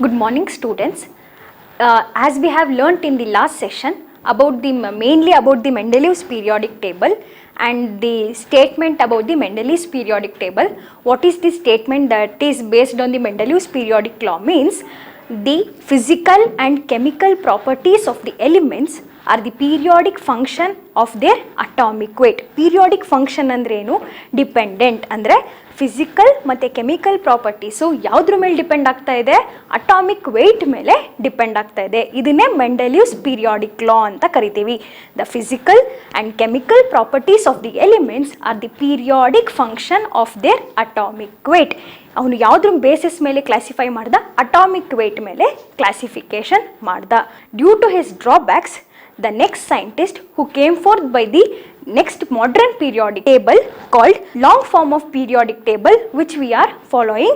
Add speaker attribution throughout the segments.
Speaker 1: Good morning, students. As we have learnt in the last session about mainly about the Mendeleev's periodic table and the statement about the Mendeleev's periodic table. What is the statement that is based on the Mendeleev's periodic law means the physical and chemical properties of the elements are the periodic function of their atomic weight. Periodic function ಅಂದ್ರೇನು? Dependent ಅಂದರೆ physical ಮತ್ತು chemical properties ಯಾವುದ್ರ ಮೇಲೆ depend ಆಗ್ತಾ ಇದೆ? Atomic weight ಮೇಲೆ depend ಆಗ್ತಾ ಇದೆ. ಇದನ್ನೇ ಮೆಂಡೆಲಿವ್ಸ್ ಪೀರಿಯಾಡಿಕ್ ಲಾ ಅಂತ ಕರಿತೀವಿ. The physical and chemical properties of the elements are the periodic function of their atomic weight. ಅವನು ಯಾವುದ್ರ ಬೇಸಿಸ್ ಮೇಲೆ ಕ್ಲಾಸಿಫೈ ಮಾಡ್ದ? ಅಟಾಮಿಕ್ ವೆಯ್ಟ್ ಮೇಲೆ ಕ್ಲಾಸಿಫಿಕೇಶನ್ ಮಾಡ್ದ. Due to his drawbacks, the next scientist who came forth by the next modern periodic table called long form of periodic table, which we are following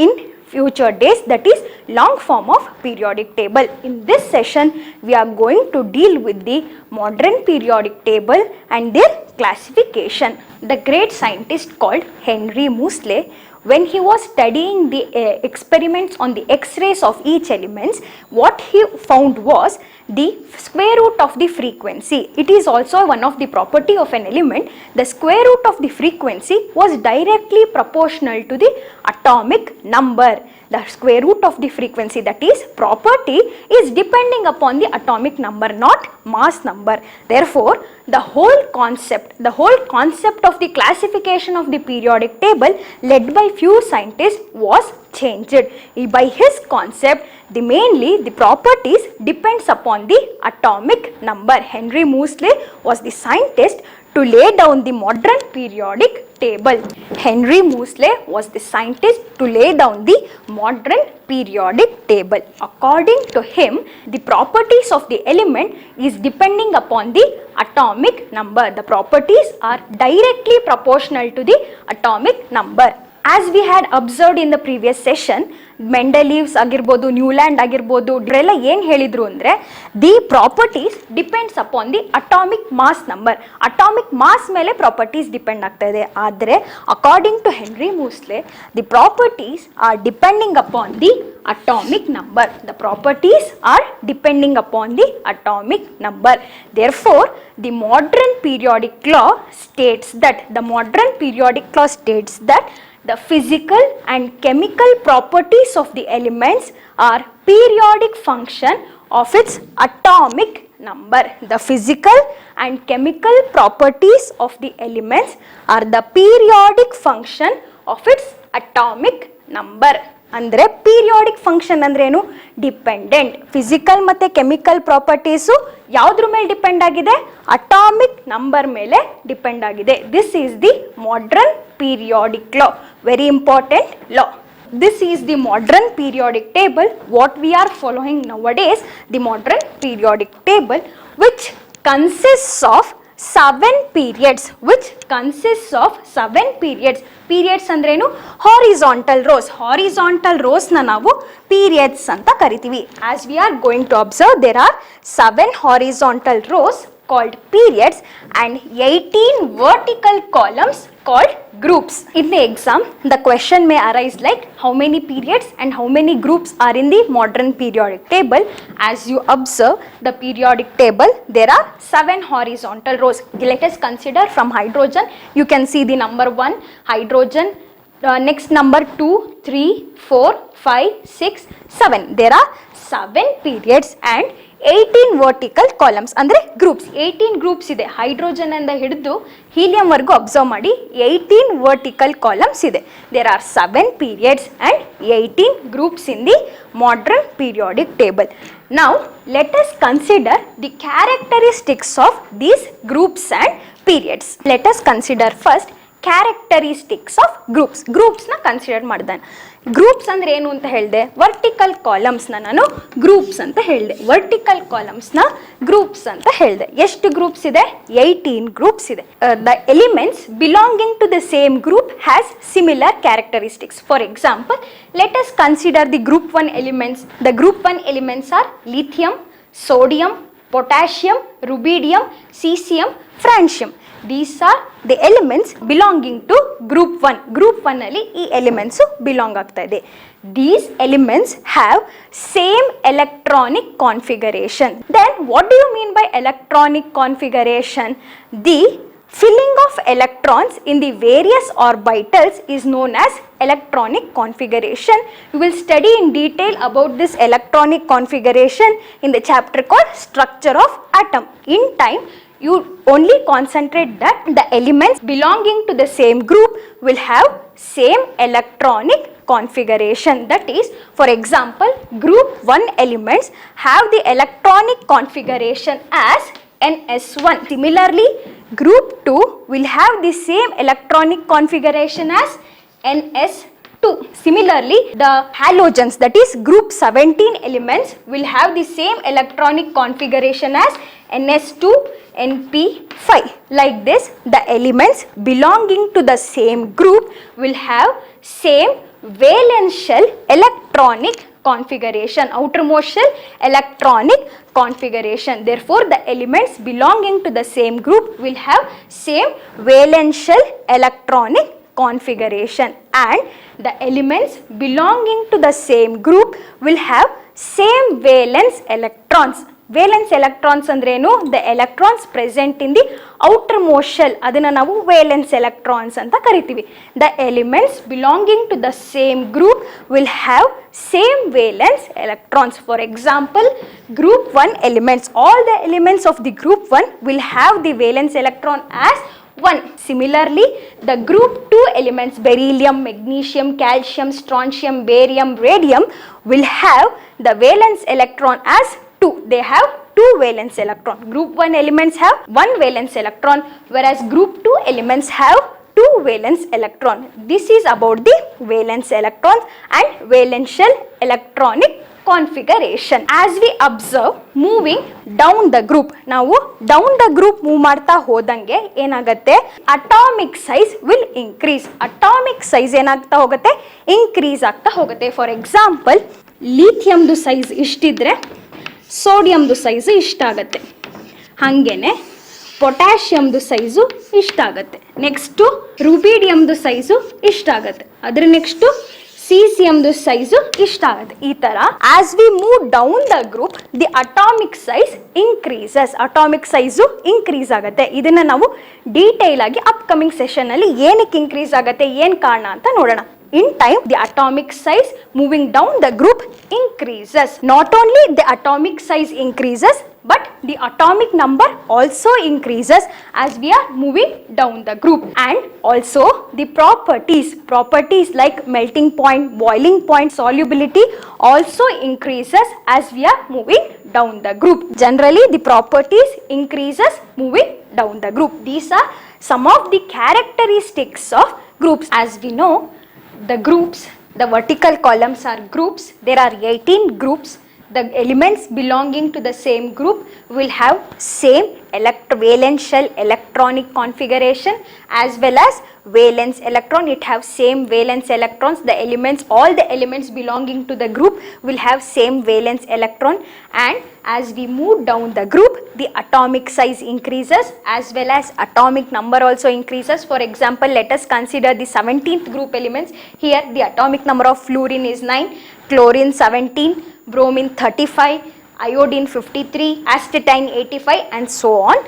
Speaker 1: in future days, that is long form of periodic table. In this session we are going to deal with the modern periodic table and their classification. The great scientist called Henry Moseley, when he was studying the experiments on the X-rays of each elements, what he found was the square root of the frequency. It is also one of the property of an element. The square root of the frequency was directly proportional to the atomic number. The square root of the frequency, that is property, is depending upon the atomic number, not mass number. Therefore, the whole concept of the classification of the periodic table led by few scientists was changed. By his concept, mainly the properties depends upon the atomic number. Henry Moseley was the scientist to lay down the modern periodic table. Henry Moseley was the scientist to lay down the modern periodic table. According to him, the properties of the element is depending upon the atomic number. The properties are directly proportional to the atomic number. As we had observed in the previous session, Mendeleev's ಆಗಿರ್ಬೋದು, Newland ಆಗಿರ್ಬೋದು, ಇವರೆಲ್ಲ ಏನು ಹೇಳಿದರು ಅಂದರೆ the properties depends upon the atomic mass number. Atomic mass ಮೇಲೆ properties depend ಆಗ್ತಾ ಇದೆ. ಆದರೆ according to Henry Moseley, the properties are depending upon the atomic number. The properties are depending upon the atomic number. Therefore, the modern periodic law states that the physical and chemical properties of the elements are periodic function of its atomic number. The physical and chemical properties of the elements are the periodic function of its atomic number. ಅಂದರೆ periodic function ಅಂದ್ರೇನು? Dependent. Physical ಮತ್ತು chemical properties ಯಾವುದ್ರ ಮೇಲೆ depend ಆಗಿದೆ? Atomic number ಮೇಲೆ depend ಆಗಿದೆ. This is the modern periodic law. Very important law. This is the modern periodic table. What we are following nowadays, the modern periodic table, which consists of 7 periods. Periods ಅಂದ್ರೇನು? Horizontal rows. Horizontal ರೋಸ್ನ ನಾವು periods ಅಂತ ಕರಿತೀವಿ. As we are going to observe, there are 7 horizontal rows called periods and 18 vertical columns called groups. In the exam, the question may arise like how many periods and how many groups are in the modern periodic table. As you observe the periodic table, there are 7 horizontal rows. Let us consider from hydrogen. You can see the number 1 hydrogen, next number 2, 3, 4, 5, 6, 7. There are 7 periods and 18 vertical columns ಅಂದರೆ groups. 18 groups ಇದೆ. Hydrogen ಇಂದ ಹಿಡಿದು ಹೀಲಿಯಂವರೆಗೂ observe ಮಾಡಿ 18 vertical columns ಇದೆ. There are 7 periods and 18 groups in the modern periodic table. Now let us consider the characteristics of these groups and periods. Let us consider first characteristics of ಗ್ರೂಪ್ಸ್ನ consider ಮಾಡಿದಾನೆ. Groups ಅಂದರೆ ಏನು ಅಂತ ಹೇಳಿದೆ? Vertical ಕಾಲಮ್ಸ್ನ ನಾನು groups ಅಂತ ಹೇಳಿದೆ. Vertical ಕಾಲಮ್ಸ್ನ groups ಅಂತ ಹೇಳಿದೆ. ಎಷ್ಟು ಗ್ರೂಪ್ಸ್ ಇದೆ? 18 ಗ್ರೂಪ್ಸ್ ಇದೆ. The elements belonging to the same group has similar characteristics. For example, let us consider the group 1 elements. The group 1 elements are lithium, sodium, potassium, rubidium, cesium, francium. These are the elements belonging to group 1. Group 1 ಅಲ್ಲಿ ಈ elements belong ಆಗ್ತಾ ಇದೆ. these elements have same electronic configuration. Then what do you mean by electronic configuration? The filling of electrons in the various orbitals is known as electronic configuration. We will study in detail about this electronic configuration in the chapter called structure of atom. In time, you only concentrate that the elements belonging to the same group will have same electronic configuration. That is, for example, group 1 elements have the electronic configuration as NS1. Similarly, group 2 will have the same electronic configuration as NS2. Similarly, the halogens, that is group 17 elements, will have the same electronic configuration as NS2, NP5. Like this, the elements belonging to the same group will have same valence shell electronic configuration, outermost shell electronic configuration. Therefore, the elements belonging to the same group will have same valence shell electronic configuration, and the elements belonging to the same group will have same valence electrons. Valence electrons andrenu, the electrons present in the outermost shell, adana navu valence electrons anta karitivi. The elements belonging to the same group will have same valence electrons. For example, group 1 elements, all the elements of the group 1 will have the valence electron as 1. Similarly, the group 2 elements, beryllium, magnesium, calcium, strontium, barium, radium, will have the valence electron as 2. They have 2 valence electron. Group 1 elements have 1 valence electron, whereas group 2 elements have 2 valence electron. This is about the valence electrons and valence shell electronic configuration. As we observe, moving down the group, ನಾವು down the group move ಮಾಡ್ತಾ ಹೋದಂಗೆ ಏನಾಗುತ್ತೆ, atomic size will increase. Atomic size ಏನಾಗ್ತಾ ಹೋಗುತ್ತೆ, increase ಆಗ್ತಾ ಹೋಗುತ್ತೆ. For example, ಲಿಥಿಯಂದು size ಇಷ್ಟಿದ್ರೆ ಸೋಡಿಯಂದು size ಇಷ್ಟಾಗತ್ತೆ, ಹಾಗೇನೆ ಪೊಟ್ಯಾಷಿಯಮ್ದು size ಇಷ್ಟಾಗತ್ತೆ, next ರುಬಿಡಿಯಮ್ದು size ಇಷ್ಟಾಗತ್ತೆ, ಅದ್ರ ನೆಕ್ಸ್ಟು ಸೀಸಿಯಮ್ದು ಸೈಜು ಇಷ್ಟಾಗತ್ತೆ. ಈ ಥರ as we move down the group the atomic size increases. Atomic size increase ಆಗುತ್ತೆ. ಇದನ್ನು ನಾವು ಡೀಟೇಲ್ ಆಗಿ ಅಪ್ಕಮಿಂಗ್ ಸೆಷನಲ್ಲಿ ಏನಕ್ಕೆ ಇನ್ಕ್ರೀಸ್ ಆಗುತ್ತೆ, ಏನು ಕಾರಣ ಅಂತ ನೋಡೋಣ. In time, the atomic size moving down the group increases. Not only the atomic size increases, but the atomic number also increases as we are moving down the group. And also the properties like melting point, boiling point, solubility also increases as we are moving down the group. Generally, the properties increases moving down the group. These are some of the characteristics of groups. As we know, the groups, the vertical columns are groups. There are 18 groups. The elements belonging to the same group will have same valence shell electronic configuration as well as valence electron. It have same valence electrons. The elements, all the elements belonging to the group will have same valence electron, and as we move down the group, the atomic size increases as well as atomic number also increases. For example, let us consider the 17th group elements. Here the atomic number of fluorine is 9, chlorine 17, bromine 35, iodine 53, astatine 85, and so on.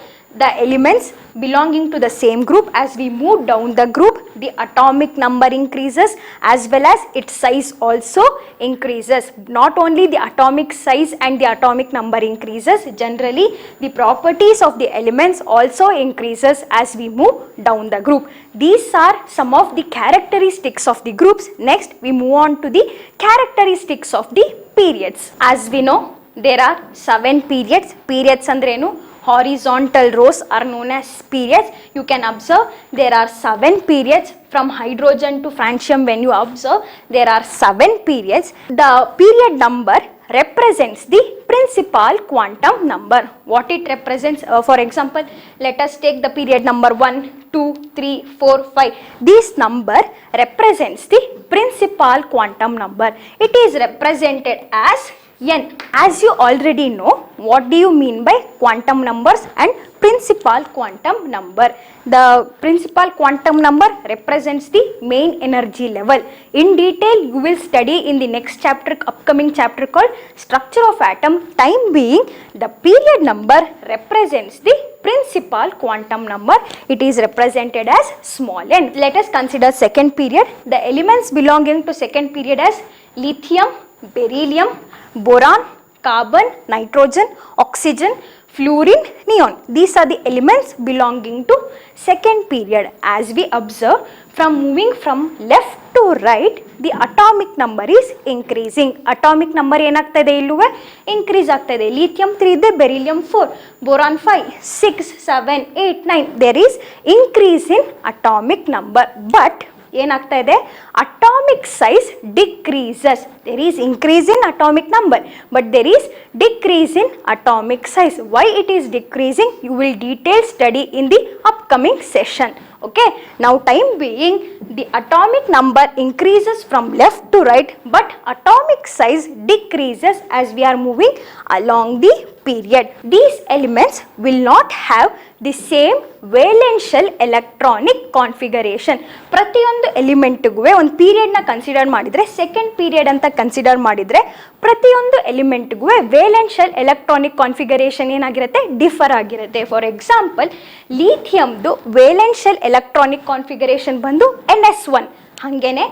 Speaker 1: The elements belonging to the same group, as we move down the group, the atomic number increases as well as its size also increases. Not only the atomic size and the atomic number increases, generally the properties of the elements also increases as we move down the group. These are some of the characteristics of the groups. Next, we move on to the characteristics of the periods. As we know, there are 7 periods. Periods andrenu, horizontal rows are known as periods. You can observe there are 7 periods from hydrogen to francium. When you observe, there are 7 periods. The period number represents the principal quantum number. What it represents, for example, let us take the period number 1, 2, 3, 4, 5. This number represents the principal quantum number. It is represented as N. As you already know, what do you mean by quantum numbers and principal quantum number? The principal quantum number represents the main energy level. In detail, you will study in the next chapter, upcoming chapter called structure of atom. Time being, the period number represents the principal quantum number. It is represented as small n. Let us consider second period. The elements belonging to second period as lithium, beryllium, boron, carbon, nitrogen, oxygen, fluorine, neon. These are the elements belonging to second period. As we observe, from moving from left to right, the atomic number is increasing. Atomic number ಏನಾಗ್ತದೆ ಇಲ್ಲುವೆ increase ಆಗ್ತದೆ. lithium 3 ಇದೆ, beryllium 4, boron 5, 6, 7, 8, 9. There is increase in atomic number. But ಏನಾಗ್ತಾ ಇದೆ, atomic size decreases. There is increase in atomic number but there is decrease in atomic size. Why it is decreasing, you will detail study in the upcoming session. Okay, now time being, the atomic number increases from left to right, but atomic size decreases as we are moving along the period. These elements will not have the same valential electronic configuration. ಪ್ರತಿಯೊಂದು ಎಲಿಮೆಂಟ್ಗೂ ಒಂದು ಪೀರಿಯಡ್ನ consider ಮಾಡಿದರೆ, second period ಅಂತ consider ಮಾಡಿದರೆ, ಪ್ರತಿಯೊಂದು ಎಲಿಮೆಂಟ್ಗೂ ವೇಲೆನ್ಷಿಯಲ್ electronic configuration ಏನಾಗಿರುತ್ತೆ, differ ಆಗಿರುತ್ತೆ. For example, ಲೀಥಿಯಮ್ದು ವೇಲೆನ್ಷಿಯಲ್ electronic configuration ಬಂದು NS1. ಹಾಗೇನೆ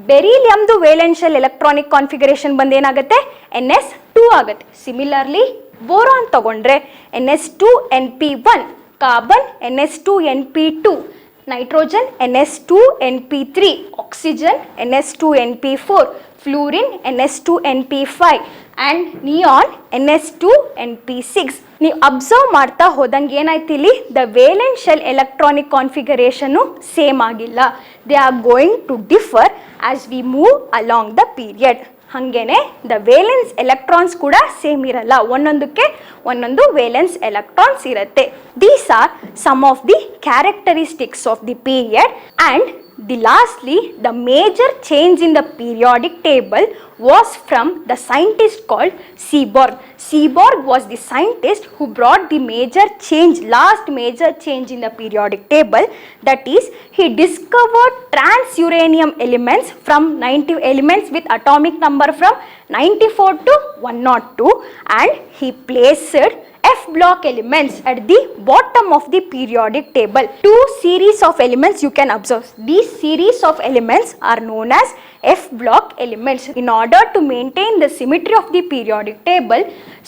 Speaker 1: ಬೆರಿಲಿಯಮ್ದು ವೇಲೆನ್ಷಿಯಲ್ ಎಲೆಕ್ಟ್ರಾನಿಕ್ ಕಾನ್ಫಿಗರೇಷನ್ ಬಂದು ಏನಾಗುತ್ತೆ, NS2 ಆಗುತ್ತೆ. ಸಿಮಿಲರ್ಲಿ ಬೋರಾನ್ ತಗೊಂಡ್ರೆ NS2NP1, carbon NS2NP2, nitrogen NS2NP3, oxygen NS2NP4, fluorine NS2NP5 and neon NS2NP6. ನೀವು ಅಬ್ಸರ್ವ್ ಮಾಡ್ತಾ ಹೋದಂಗೆ ಏನಾಯ್ತು ಇಲ್ಲಿ, ದ ವೇಲೆನ್ಷಿಯಲ್ ಎಲೆಕ್ಟ್ರಾನಿಕ್ ಕಾನ್ಫಿಗರೇಷನ್ನು ಸೇಮ್ ಆಗಿಲ್ಲ. They are going to differ as we move along the period. ಹಾಗೇನೆ ದ ವೇಲೆನ್ಸ್ ಎಲೆಕ್ಟ್ರಾನ್ಸ್ ಕೂಡ same ಇರಲ್ಲ, ಒಂದೊಂದಕ್ಕೆ ಒಂದೊಂದು ವೇಲೆನ್ಸ್ ಎಲೆಕ್ಟ್ರಾನ್ಸ್ ಇರುತ್ತೆ. These are some of the characteristics of the period. And lastly, the major change in the periodic table was from the scientist called Seaborg. Seaborg was the scientist who brought the last major change in the periodic table. That is, he discovered transuranium elements from 90 elements with atomic number from 94 to 102, and he placed F block elements at the bottom of the periodic table. Two series of elements you can observe. These series of elements are known as F block elements. In order to maintain the symmetry of the periodic table,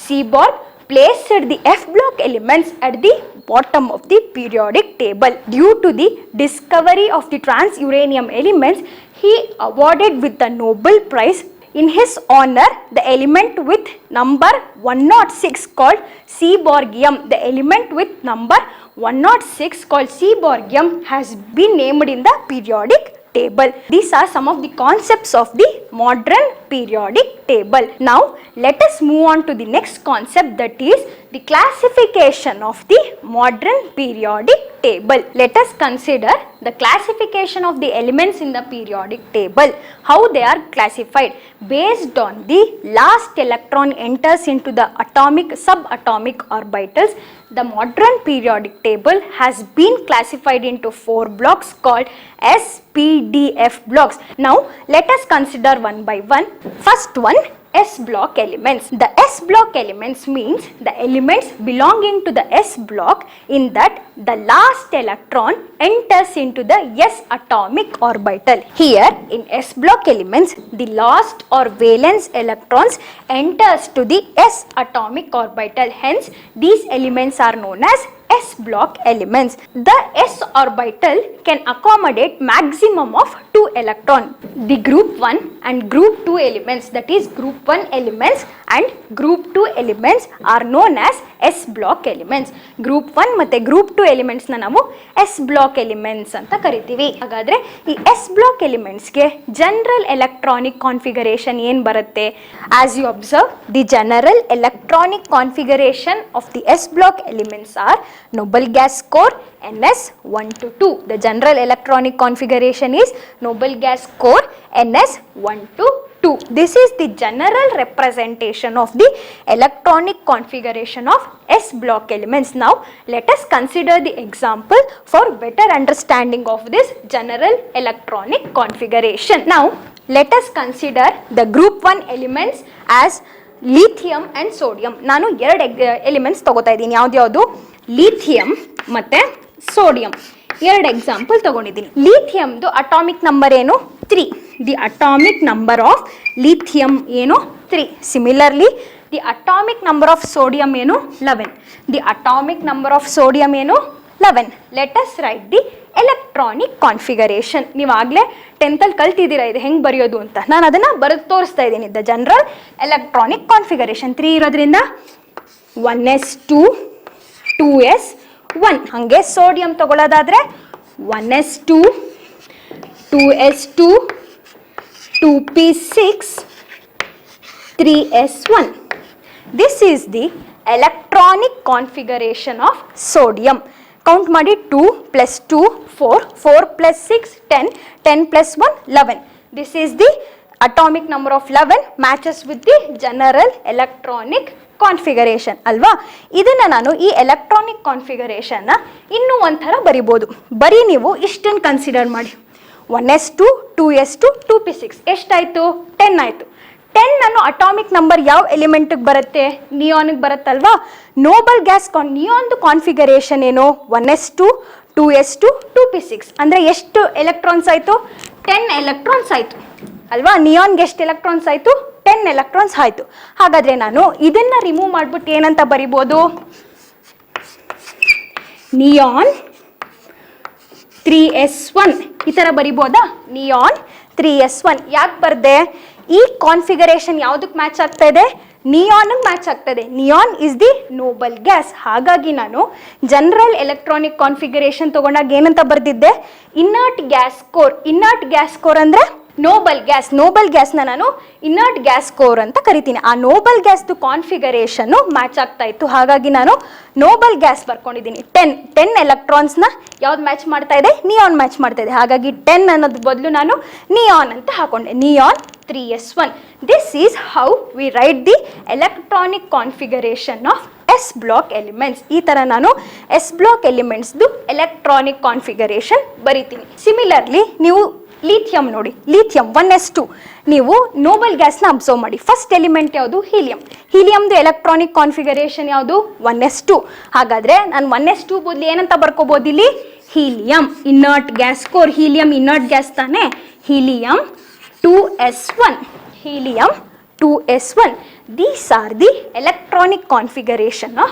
Speaker 1: Seaborg placed the F block elements at the bottom of the periodic table. Due to the discovery of the transuranium elements, he awarded with the Nobel Prize. In his honor, the element with number 106 called Seaborgium, the element with number 106 called Seaborgium has been named in the periodic table. These are some of the concepts of the modern periodic table. Now, let us move on to the next concept, that is the classification of the modern periodic table. Let us consider the classification of the elements in the periodic table. How they are classified? Based on the last electron enters into the atomic, subatomic orbitals, the modern periodic table has been classified into 4 blocks called SPDF blocks. Now, let us consider one by one. First one, S block elements. The S block elements means the elements belonging to the S block in that the last electron enters into the S atomic orbital. Here in S block elements, the last or valence electrons enters to the S atomic orbital. Hence, these elements are known as S block elements. The S orbital can accommodate maximum of 2 electrons. The group 1 and group 2 elements, that is group 1 elements and group 2 elements are known as S block elements. Group 1 ಮತ್ತೆ group 2 elements ನ ನಾವು S block elements ಅಂತ ಕರಿತೀವಿ. ಹಾಗಾದ್ರೆ ಈ S block elements ಗೆ general electronic configuration ಏನು ಬರುತ್ತೆ? As you observe, the general electronic configuration of the S block elements are noble gas core NS1 to 2. The general electronic configuration is noble gas core NS1 to 2. This is the general representation of the electronic configuration of S block elements. Now let us consider the example for better understanding of this general electronic configuration. Now let us consider the group 1 elements as lithium and sodium. ನಾನು ಎರಡು elements ತಗೋತಾ ಇದ್ದೀನಿ. ಯಾವ್ದು lithium ಮತ್ತೆ sodium. ಎರಡು example ತಗೊಂಡಿದ್ದೀನಿ. ಲಿಥಿಯಮ್ದು atomic number ಏನು 3. The atomic number of lithium ಏನು 3. Similarly the atomic number of sodium ಏನು 11. The atomic number of sodium ಏನು 11. Let us right the electronic configuration. ನೀವು ಆಗಲೇ 10th ಅಲ್ಲಿ ಕಲ್ತಿದ್ದೀರಾ ಇದು ಹೆಂಗೆ ಬರೆಯೋದು ಅಂತ. ನಾನು ಅದನ್ನು ಬರೆದು ತೋರಿಸ್ತಾ ಇದ್ದೀನಿ. ದ ಜನರಲ್ ಎಲೆಕ್ಟ್ರಾನಿಕ್ ಕಾನ್ಫಿಗರೇಷನ್ 3 ಇರೋದ್ರಿಂದ 1s2 2s1. ಹಾಗೆ sodium ತಗೊಳ್ಳೋದಾದರೆ 1s2 2s2 2p6 3s1. This is the electronic configuration of sodium. Count ಮಾಡಿ 2 plus 2 4 4 plus 6 10 10 plus 1 11. This is the atomic number of 11 matches with the general electronic configuration ಅಲ್ವಾ. ಇದನ್ನು ನಾನು ಈ electronic ಕಾನ್ಫಿಗರೇಷನ್ನ ಇನ್ನೂ ಒಂಥರ ಬರಿಬೋದು. ಬರೀ ನೀವು ಇಷ್ಟನ್ನು ಕನ್ಸಿಡರ್ ಮಾಡಿ. 1s2 2s2 2p6 ಎಷ್ಟಾಯಿತು 10 ಆಯಿತು. 10 ಅನ್ನೋ ಅಟಾಮಿಕ್ ನಂಬರ್ ಯಾವ ಎಲಿಮೆಂಟಿಗೆ ಬರುತ್ತೆ ನಿಯಾನಿಗೆ ಬರುತ್ತಲ್ವಾ. ನೋಬಲ್ ಗ್ಯಾಸ್ ನಿಯಾನ್ದು ಕಾನ್ಫಿಗರೇಷನ್ ಏನು 1s2 2s2 2p6 ಅಂದರೆ ಎಷ್ಟು ಎಲೆಕ್ಟ್ರಾನ್ಸ್ ಆಯಿತು 10 ಎಲೆಕ್ಟ್ರಾನ್ಸ್ ಆಯಿತು ಅಲ್ವಾ. ನಿಯಾನ್ಗೆ ಎಷ್ಟು ಎಲೆಕ್ಟ್ರಾನ್ಸ್ ಆಯಿತು 10 ಎಲೆಕ್ಟ್ರಾನ್ಸ್ ಆಯಿತು. ಹಾಗಾದರೆ ನಾನು ಇದನ್ನು ರಿಮೂವ್ ಮಾಡಿಬಿಟ್ಟು ಏನಂತ ಬರಿಬೋದು ನಿಯಾನ್ 3s1 ಈ ಥರ ಬರಿಬೋದಾ. ನಿಯಾನ್ 3s1 ಯಾಕೆ ಬರ್ದೆ ಈ ಕಾನ್ಫಿಗರೇಷನ್ ಯಾವುದಕ್ಕೆ ಮ್ಯಾಚ್ ಆಗ್ತಾ ಇದೆ ನಿಯಾನ್ಗೆ ಮ್ಯಾಚ್ ಆಗ್ತಾ ಇದೆ. Neon is the noble gas. ಹಾಗಾಗಿ ನಾನು ಜನರಲ್ ಎಲೆಕ್ಟ್ರಾನಿಕ್ ಕಾನ್ಫಿಗರೇಷನ್ ತಗೊಂಡಾಗ ಏನಂತ ಬರೆದಿದ್ದೆ inert gas core. Inert gas core ಅಂದರೆ ನೋಬಲ್ ಗ್ಯಾಸ್. ನೋಬಲ್ ಗ್ಯಾಸ್ನ ನಾನು ಇನ್ನರ್ಟ್ ಗ್ಯಾಸ್ ಕೋರ್ ಅಂತ ಕರಿತೀನಿ. ಆ ನೋಬಲ್ ಗ್ಯಾಸ್ದು ಕಾನ್ಫಿಗರೇಷನ್ನು ಮ್ಯಾಚ್ ಆಗ್ತಾ ಇತ್ತು. ಹಾಗಾಗಿ ನಾನು ನೋಬಲ್ ಗ್ಯಾಸ್ ಬರ್ಕೊಂಡಿದ್ದೀನಿ. 10 ಎಲೆಕ್ಟ್ರಾನ್ಸ್ನ ಯಾವ್ದು ಮ್ಯಾಚ್ ಮಾಡ್ತಾ ಇದೆ ನಿಯಾನ್ ಮ್ಯಾಚ್ ಮಾಡ್ತಾ ಇದೆ. ಹಾಗಾಗಿ 10 ಅನ್ನೋದ್ರ ಬದಲು ನಾನು ನಿಯಾನ್ ಅಂತ ಹಾಕೊಂಡೆ. Neon 3s1. This is how we write the electronic configuration of S block elements. ಈ ಥರ ನಾನು ಎಸ್ ಬ್ಲಾಕ್ ಎಲಿಮೆಂಟ್ಸ್ದು ಎಲೆಕ್ಟ್ರಾನಿಕ್ ಕಾನ್ಫಿಗರೇಷನ್ ಬರಿತೀನಿ. ಸಿಮಿಲರ್ಲಿ ನೀವು ಲಿಥಿಯಂ ನೋಡಿ. ಲಿಥಿಯಂ 1s2 ನೀವು ನೋಬಲ್ ಗ್ಯಾಸ್ನ ಅಬ್ಸರ್ವ್ ಮಾಡಿ. ಫಸ್ಟ್ ಎಲಿಮೆಂಟ್ ಯಾವುದು ಹೀಲಿಯಂ. ಹೀಲಿಯಮ್ದು ಎಲೆಕ್ಟ್ರಾನಿಕ್ ಕಾನ್ಫಿಗರೇಷನ್ ಯಾವುದು 1s2. ಹಾಗಾದರೆ ನಾನು 1s2 ಬದಲು ಏನಂತ ಬರ್ಕೋಬೋದು ಇಲ್ಲಿ helium inert gas core. Helium inert gas ತಾನೆ. Helium 2s1. Helium 2s1. These are the electronic configuration of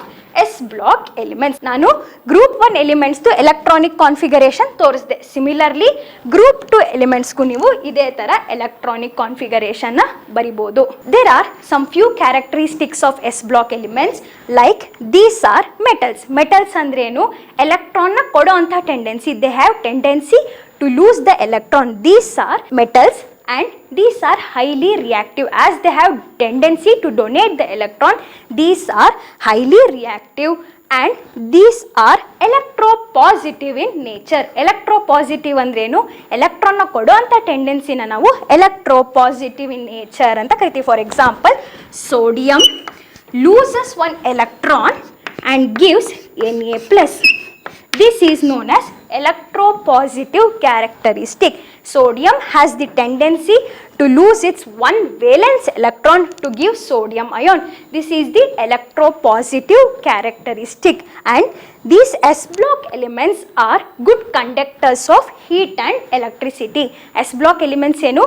Speaker 1: S block elements. ನಾನು ಗ್ರೂಪ್ 1 ಎಲಿಮೆಂಟ್ಸ್ದು ಎಲೆಕ್ಟ್ರಾನಿಕ್ ಕಾನ್ಫಿಗರೇಷನ್ ತೋರಿಸಿದೆ. ಸಿಮಿಲರ್ಲಿ ಗ್ರೂಪ್ 2 ಎಲಿಮೆಂಟ್ಸ್ಗೂ ನೀವು ಇದೇ ಥರ ಎಲೆಕ್ಟ್ರಾನಿಕ್ ಕಾನ್ಫಿಗರೇಷನ್ನ ಬರಿಬೋದು. There are some few characteristics of S block elements like these are metals. Metals ಅಂದ್ರೇನು ಎಲೆಕ್ಟ್ರಾನ್ನ ಕೊಡೋ ಅಂಥ tendency. They have tendency to lose the electron. These are metals and these are highly reactive as they have tendency to donate the electron. These are highly reactive and these are electropositive in nature. Electropositive ಅಂದ್ರೇನು ಎಲೆಕ್ಟ್ರಾನ್ನ ಕೊಡೋ ಅಂಥ ಟೆಂಡೆನ್ಸಿನ ನಾವು electropositive in nature ಅಂತ ಕರಿತೀವಿ. For example sodium loses one electron and gives Na+. This is known as electropositive characteristic. Sodium has the tendency to lose its one valence electron to give sodium ion. This is the electropositive characteristic. And these S block elements are good conductors of heat and electricity. S block elements ಏನು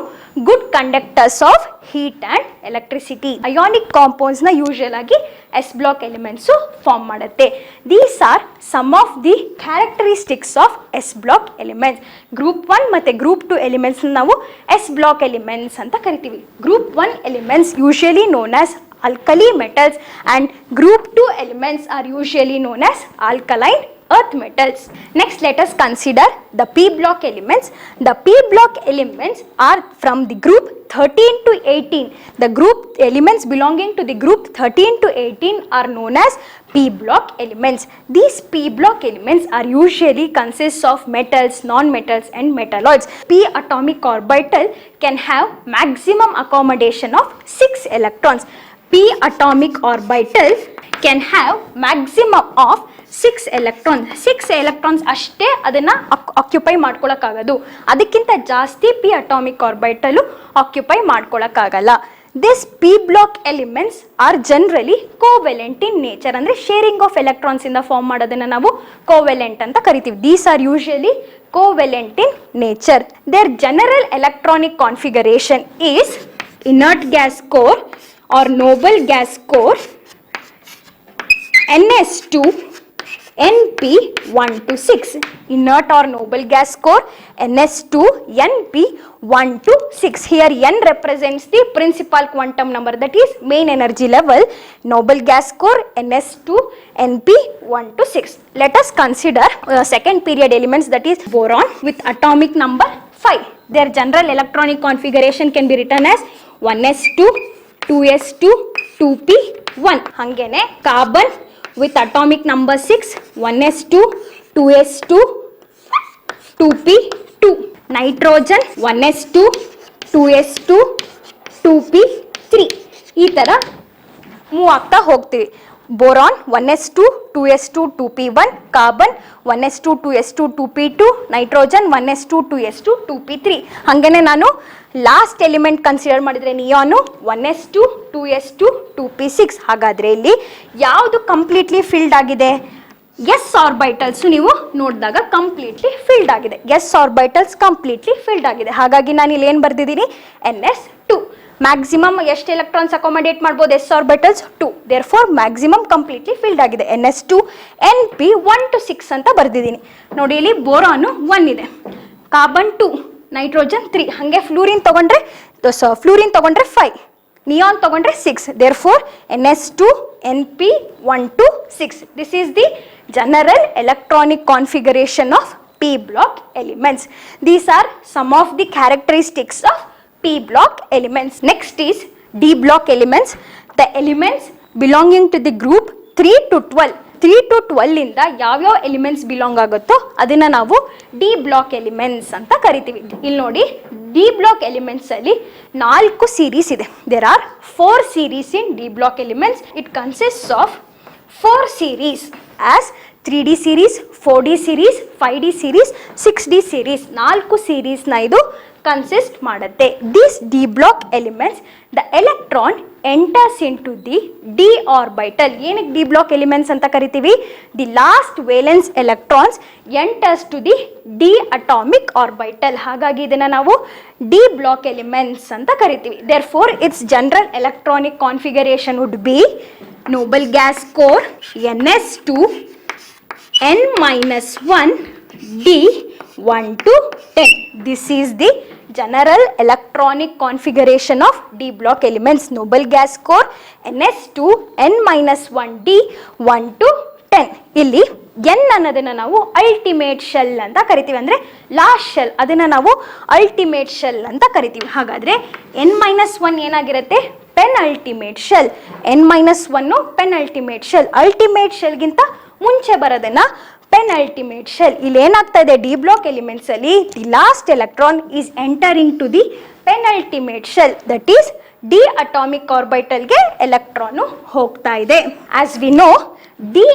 Speaker 1: good conductors of heat and electricity. Ionic compounds na usual ಆಗಿ S block elements form ಮಾಡುತ್ತೆ. These are some of the characteristics of S block elements. Group 1 ಮತ್ತೆ group 2 elements ನಾವು S block elements ಅಂತ ಕರಿತೀವಿ. Group 1 elements usually known as alkali metals and group 2 elements are usually known as alkaline earth metals. Next, let us consider the p block elements. The p block elements are from the group 13 to 18. The group elements belonging to the group 13 to 18 are known as p block elements. These p block elements are usually consists of metals, non-metals and metalloids. p atomic orbital can have maximum accommodation of 6 electrons. p atomic orbital can have maximum of 6 electrons. 6 electrons ಅಷ್ಟೇ ಅದನ್ನು occupy ಮಾಡ್ಕೊಳಕ್ಕಾಗೋದು, ಅದಕ್ಕಿಂತ ಜಾಸ್ತಿ p atomic orbital occupy ಮಾಡ್ಕೊಳಕ್ಕಾಗಲ್ಲ. This p block elements are generally covalent in nature. ಅಂದರೆ sharing of electrons ಇಂದ form ಮಾಡೋದನ್ನ ನಾವು covalent ಅಂತ ಕರಿತೀವಿ. These are usually covalent in nature. Their general electronic configuration is inert gas core or noble gas core, NS2 NP 1 to 6. Inert or noble gas core, NS2 NP 1 to 6. Here N represents the principal quantum number, that is main energy level. Noble gas core, NS2 NP 1 to 6. Let us consider second period elements, that is boron with atomic number 5. Their general electronic configuration can be written as 1s2 2s2 2p1. hangene carbon with atomic number 6, 1s2 2s2 2p2. nitrogen 1s2 2s2 2p3. ಈ ಥರ move ಆಗ್ತಾ ಹೋಗ್ತೀವಿ. Boron 1s2 2s2 2p1, carbon 1s2 2s2 2p2, nitrogen 1s2 2s2 2p3. ಹಾಗೇನೆ ನಾನು last element consider ಮಾಡಿದರೆ ನಿಯಾನು 1s2 2s2 2p6. ಹಾಗಾದರೆ ಇಲ್ಲಿ ಯಾವುದು ಕಂಪ್ಲೀಟ್ಲಿ ಫಿಲ್ಡ್ ಆಗಿದೆ? ಎಸ್ ಆರ್ಬೈಟಲ್ಸ್ ನೀವು ನೋಡಿದಾಗ ಕಂಪ್ಲೀಟ್ಲಿ ಫಿಲ್ಡ್ ಆಗಿದೆ. ಎಸ್ ಆರ್ಬೈಟಲ್ಸ್ ಕಂಪ್ಲೀಟ್ಲಿ ಫಿಲ್ಡ್ ಆಗಿದೆ. ಹಾಗಾಗಿ ನಾನು ಇಲ್ಲಿ ಏನು ಬರ್ದಿದ್ದೀನಿ? NS2. ಮ್ಯಾಕ್ಸಿಮಮ್ ಎಷ್ಟು ಎಲೆಕ್ಟ್ರಾನ್ಸ್ ಅಕಾಮಡೇಟ್ ಮಾಡ್ಬೋದು S orbitals? 2. Therefore maximum completely filled ಆಗಿದೆ. NS2 NP 1 to 6 ಅಂತ ಬರ್ದಿದ್ದೀನಿ. ನೋಡಿ ಇಲ್ಲಿ ಬೋರಾನು 1 ಇದೆ, ಕಾರ್ಬನ್ 2, ನೈಟ್ರೋಜನ್ 3. ಹಾಗೆ ಫ್ಲೂರಿನ್ ತಗೊಂಡ್ರೆ 5, ನಿಯಾನ್ ತಗೊಂಡ್ರೆ 6. Therefore NS2 NP 1 to 6. This is the general electronic configuration of p block elements. These are some of the characteristics of p block elements. Next is d block elements. The elements belonging to the group 3 to 12. 3 to 12 ಇಂದ ಯಾವ್ಯಾವ elements belong ಆಗುತ್ತೋ ಅದನ್ನ ನಾವು D block elements ಅಂತ ಕರಿತೀವಿ. ಇಲ್ಲಿ ನೋಡಿ, D block elements ಅಲ್ಲಿ 4 ಸೀರೀಸ್ ಇದೆ. There are 4 series in D block elements. It consists of 4 series as 3D series, 4D series, 5D series, 6D series. 4 series ನ ಇದು ಕನ್ಸಿಸ್ಟ್ ಮಾಡುತ್ತೆ. These d block elements, the electron enters into the d orbital. ಏನಕ್ಕೆ d block elements ಅಂತ ಕರಿತೀವಿ? The last valence electrons enters to the d atomic orbital. ಹಾಗಾಗಿ ಇದನ್ನ ನಾವು d block elements ಅಂತ ಕರಿತೀವಿ. Therefore its general electronic configuration would be noble gas core, NS2 N-1 D 1 to 10. This is the general electronic configuration of d block elements. Noble gas core, NS2 N-1 D 1 to 10. ಇಲ್ಲಿ n ಅನ್ನೋದನ್ನ ನಾವು ultimate shell ಅಂತ ಕರಿತೀವಿ. ಅಂದರೆ last shell, ಅದನ್ನ ನಾವು ultimate shell ಅಂತ ಕರಿತೀವಿ. ಹಾಗಾದ್ರೆ N-1 ಏನಾಗಿರುತ್ತೆ? Penultimate shell. N-1 penultimate shell. Ultimate ಶೆಲ್ಗಿಂತ ಮುಂಚೆ ಬರೋದನ್ನ ಪೆನ್ಅಲ್ಟಿಮೇಟ್ ಶೆಲ್. ಇಲ್ಲಿ ಏನಾಗ್ತಾ ಇದೆ? ಡಿ ಬ್ಲಾಕ್ ಎಲಿಮೆಂಟ್ಸ್ ಅಲ್ಲಿ the last electron is entering to the penultimate shell, that is D atomic ಆರ್ಬಿಟಲ್ಗೆ ಎಲೆಕ್ಟ್ರಾನು ಹೋಗ್ತಾ ಇದೆ. As we know, D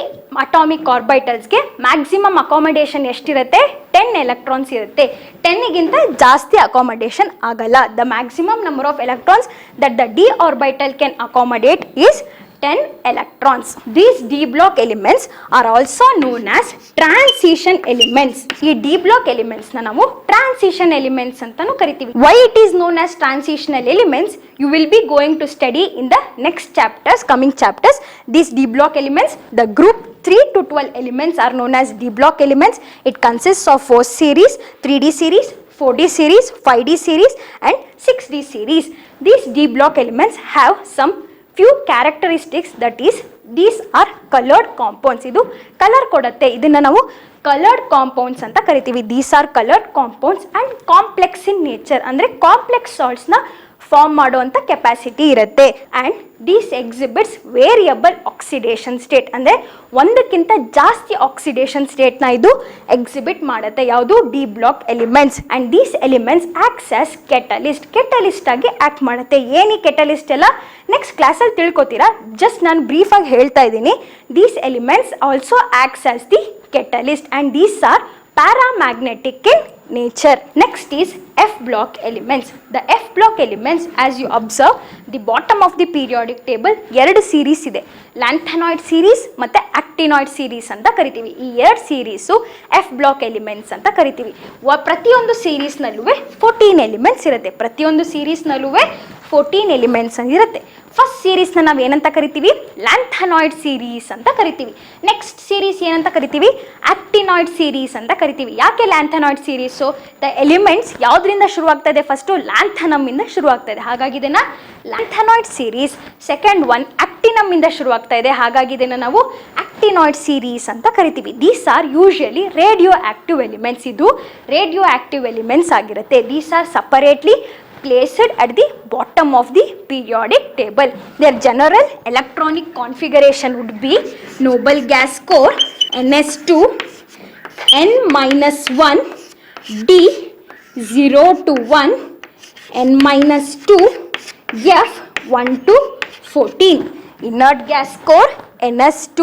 Speaker 1: atomic ಆರ್ಬಿಟಲ್ಸ್ಗೆ ಮ್ಯಾಕ್ಸಿಮಮ್ ಅಕಾಮಡೇಷನ್ ಎಷ್ಟಿರುತ್ತೆ? 10 ಎಲೆಕ್ಟ್ರಾನ್ಸ್ ಇರುತ್ತೆ. 10ಗಿಂತ ಜಾಸ್ತಿ ಅಕಾಮಡೇಷನ್ ಆಗಲ್ಲ. The maximum number of electrons that the D orbital can accommodate is 10 electrons. These d block elements are also known as transition elements. ಈ d block elements ನ ನಾವು transition elements ಅಂತಾನೂ ಕರಿತೀವಿ. Why it is known as transitional elements? You will be going to study in the next chapters, coming chapters. These d block elements, the group 3 to 12 elements are known as d block elements. It consists of 4 series, 3D series, 4D series, 5D series and 6D series. These d block elements have some few characteristics, that is these are colored compounds. ಇದು colour ಕೊಡುತ್ತೆ, ಇದನ್ನ ನಾವು coloured compounds ಅಂತ ಕರಿತೀವಿ. These are coloured compounds and complex in nature, ಅಂದರೆ complex ಸಾಲ್ಟ್ಸ್ನ form ಮಾಡುವಂಥ capacity ಇರುತ್ತೆ. And these exhibits variable oxidation state, ಅಂದರೆ ಒಂದಕ್ಕಿಂತ ಜಾಸ್ತಿ ಆಕ್ಸಿಡೇಷನ್ ಸ್ಟೇಟ್ನ ಇದು ಎಕ್ಸಿಬಿಟ್ ಮಾಡುತ್ತೆ. ಯಾವುದು? D block elements. And these elements acts as catalyst ಆಗಿ ಆ್ಯಕ್ಟ್ ಮಾಡುತ್ತೆ. ಏನು ಕೆಟಲಿಸ್ಟ್ ಎಲ್ಲ ನೆಕ್ಸ್ಟ್ ಕ್ಲಾಸಲ್ಲಿ ತಿಳ್ಕೊತೀರಾ, ಜಸ್ಟ್ ನಾನು ಬ್ರೀಫಾಗಿ ಹೇಳ್ತಾ ಇದ್ದೀನಿ. These elements also acts as the catalyst and these are paramagnetic in nature. Next is F block elements. The F block elements, as you observe the bottom of the periodic table, ಎರಡು series ಇದೆ. ಲ್ಯಾಂಥನಾಯ್ಡ್ series ಮತ್ತು ಆಕ್ಟಿನಾಯ್ಡ್ series ಅಂತ ಕರಿತೀವಿ. ಈ ಎರಡು series F block elements ಅಂತ ಕರಿತೀವಿ. ಪ್ರತಿಯೊಂದು ಸೀರೀಸ್ನಲ್ಲೂ 14 ಎಲಿಮೆಂಟ್ಸ್ ಇರುತ್ತೆ. ಪ್ರತಿಯೊಂದು ಸೀರೀಸ್ನಲ್ಲೂ 14 ಎಲಿಮೆಂಟ್ಸ್ ಇರುತ್ತೆ. ಫಸ್ಟ್ ಸೀರೀಸ್ನ ನಾವು ಏನಂತ ಕರಿತೀವಿ? ಲ್ಯಾಂಥನಾಯ್ಡ್ ಸೀರೀಸ್ ಅಂತ ಕರಿತೀವಿ. ನೆಕ್ಸ್ಟ್ ಸೀರೀಸ್ ಏನಂತ ಕರಿತೀವಿ? ಆಕ್ಟಿನಾಯ್ಡ್ ಸೀರೀಸ್ ಅಂತ ಕರಿತೀವಿ. ಯಾಕೆ ಲ್ಯಾಂಥನಾಯ್ಡ್ ಸೀರೀಸು? ದ ಎಲಿಮೆಂಟ್ಸ್ ಯಾವುದರಿಂದ ಶುರುವಾಗ್ತಾ ಇದೆ? ಫಸ್ಟು ಲ್ಯಾಂಥನಮ್ಮಿಂದ ಶುರುವಾಗ್ತಾ ಇದೆ, ಹಾಗಾಗಿ ಇದನ್ನು ಲ್ಯಾಂಥನಾಯ್ಡ್ ಸೀರೀಸ್. ಸೆಕೆಂಡ್ ಒನ್ ಆಕ್ಟಿನಮ್ಮಿಂದ ಶುರುವಾಗ್ತಾ ಇದೆ, ಹಾಗಾಗಿ ಇದನ್ನು ನಾವು ಆಕ್ಟಿನಾಯ್ಡ್ ಸೀರೀಸ್ ಅಂತ ಕರಿತೀವಿ. These R usually radio active elements. ಇದು ರೇಡಿಯೋ ಆಕ್ಟಿವ್ ಎಲಿಮೆಂಟ್ಸ್ ಆಗಿರುತ್ತೆ. These are separately placed at the bottom of the periodic table. Their general electronic configuration would be noble gas core NS2 N-1 D 0 to 1 N-2 F 1 to 14. Inert gas core NS2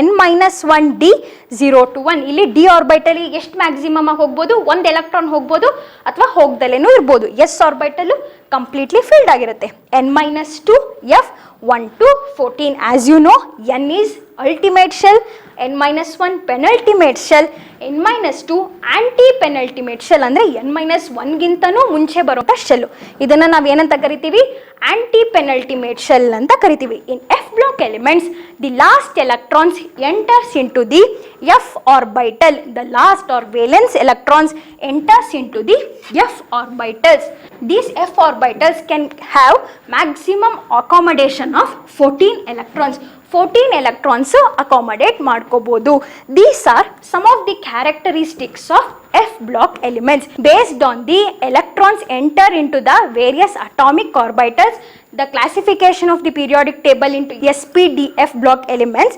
Speaker 1: N-1 D 0 to 1. ಇಲ್ಲಿ D ಆರ್ಬಿಟಲಿ ಎಷ್ಟು maximum ಆಗಿ ಹೋಗ್ಬೋದು? ಒಂದು electron ಹೋಗ್ಬೋದು ಅಥವಾ ಹೋಗ್ದಲೇನೂ ಇರ್ಬೋದು. S orbital completely filled ಆಗಿರುತ್ತೆ. N-2 F 1 to 14. As you know, N is ultimate shell, N-1 penultimate shell, N-2 anti penultimate shell, ಅಂದರೆ N-1ಗಿಂತನೂ ಮುಂಚೆ ಬರುವಂಥ ಶೆಲ್ಲು. ಇದನ್ನು ನಾವು ಏನಂತ ಕರಿತೀವಿ? ಆಂಟಿ ಪೆನಲ್ಟಿಮೇಟ್ ಶೆಲ್ ಅಂತ ಕರಿತೀವಿ. In F block elements, the last electrons enters into the F orbital. The last or valence electrons enters into the F orbitals. These F orbitals can have maximum accommodation of 14 electrons. 14 electrons accommodate ಮಾಡ್ಕೋಬಹುದು. These are some of the characteristics of F block elements. Based on the electrons enter into the various atomic orbitals, the classification of the periodic table into SPDF block elements.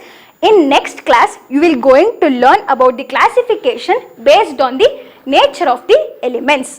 Speaker 1: In next class, you will going to learn about the classification based on the nature of the elements.